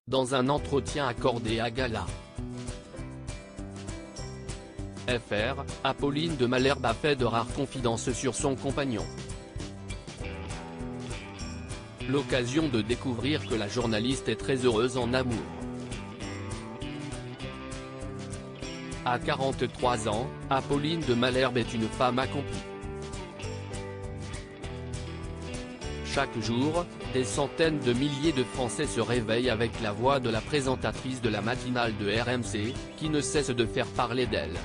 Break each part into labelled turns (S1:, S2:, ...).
S1: dans un entretien accordé à Gala. FR, Apolline de Malherbe a fait de rares confidences sur son compagnon. L'occasion de découvrir que la journaliste est très heureuse en amour. À 43 ans, Apolline de Malherbe est une femme accomplie. Chaque jour, des centaines de milliers de Français se réveillent avec la voix de la présentatrice de la matinale de RMC, qui ne cesse de faire parler d'elle.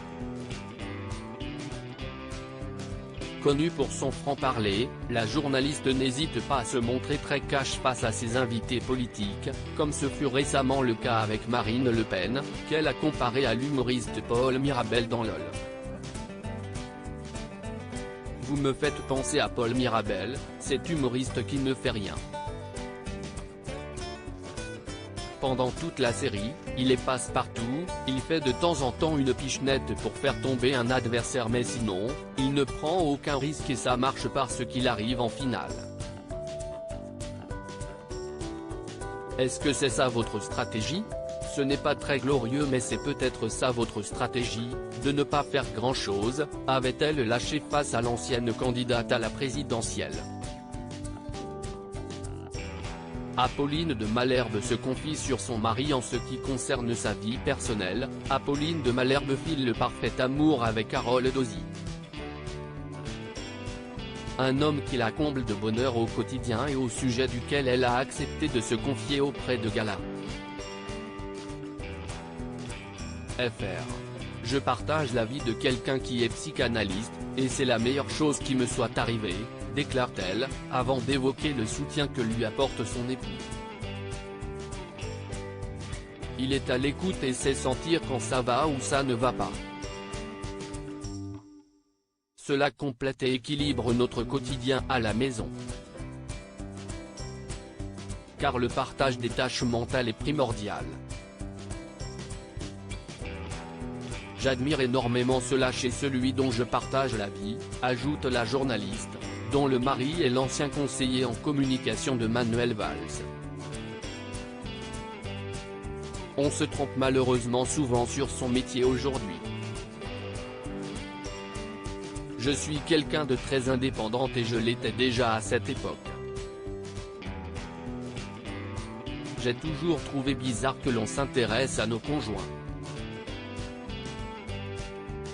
S1: Connue pour son franc-parler, la journaliste n'hésite pas à se montrer très cash face à ses invités politiques, comme ce fut récemment le cas avec Marine Le Pen, qu'elle a comparé à l'humoriste Paul Mirabel dans LOL. Vous me faites penser à Paul Mirabel, cet humoriste qui ne fait rien. Pendant toute la série, il est passe-partout, il fait de temps en temps une pichenette pour faire tomber un adversaire mais sinon, il ne prend aucun risque et ça marche parce qu'il arrive en finale. Est-ce que c'est ça votre stratégie? Ce n'est pas très glorieux mais c'est peut-être ça votre stratégie, de ne pas faire grand-chose, avait-elle lâché face à l'ancienne candidate à la présidentielle. Apolline de Malherbe se confie sur son mari en ce qui concerne sa vie personnelle. Apolline de Malherbe file le parfait amour avec Harold Ozzi. Un homme qui la comble de bonheur au quotidien et au sujet duquel elle a accepté de se confier auprès de Gala. FR. Je partage la vie de quelqu'un qui est psychanalyste, et c'est la meilleure chose qui me soit arrivée, déclare-t-elle, avant d'évoquer le soutien que lui apporte son époux. Il est à l'écoute et sait sentir quand ça va ou ça ne va pas. Cela complète et équilibre notre quotidien à la maison. Car le partage des tâches mentales est primordial. J'admire énormément cela chez celui dont je partage la vie, ajoute la journaliste, dont le mari est l'ancien conseiller en communication de Manuel Valls. On se trompe malheureusement souvent sur son métier aujourd'hui. Je suis quelqu'un de très indépendante et je l'étais déjà à cette époque. J'ai toujours trouvé bizarre que l'on s'intéresse à nos conjoints.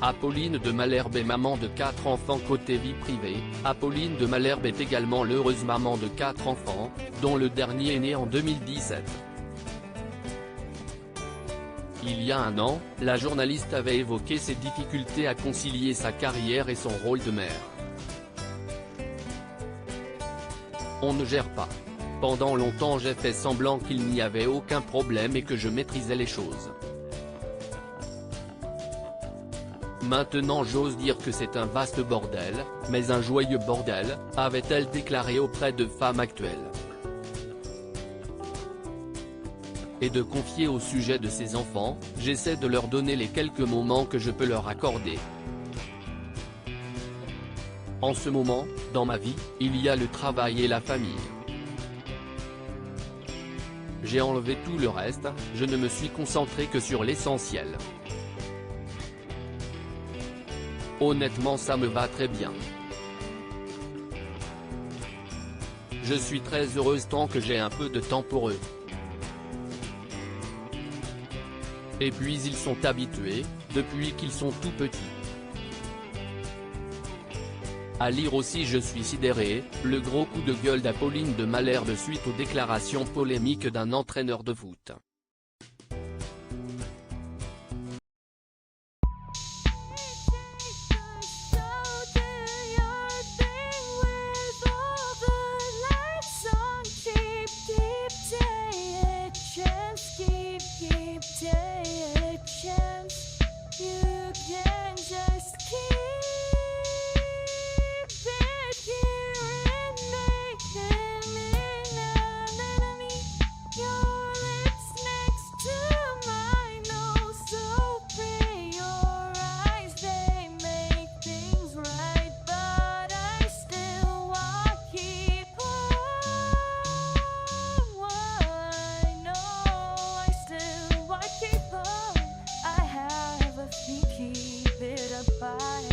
S1: Apolline de Malherbe est maman de 4 enfants côté vie privée. Apolline de Malherbe est également l'heureuse maman de 4 enfants, dont le dernier est né en 2017. Il y a un an, la journaliste avait évoqué ses difficultés à concilier sa carrière et son rôle de mère. On ne gère pas. Pendant longtemps j'ai fait semblant qu'il n'y avait aucun problème et que je maîtrisais les choses. Maintenant j'ose dire que c'est un vaste bordel, mais un joyeux bordel, avait-elle déclaré auprès de Femmes Actuelles. Et de confier au sujet de ses enfants, j'essaie de leur donner les quelques moments que je peux leur accorder. En ce moment, dans ma vie, il y a le travail et la famille. J'ai enlevé tout le reste, je ne me suis concentré que sur l'essentiel. Honnêtement ça me va très bien. Je suis très heureuse tant que j'ai un peu de temps pour eux. Et puis ils sont habitués, depuis qu'ils sont tout petits. À lire aussi je suis sidéré, le gros coup de gueule d'Apolline de Malherbe suite aux déclarations polémiques d'un entraîneur de foot.
S2: nobody.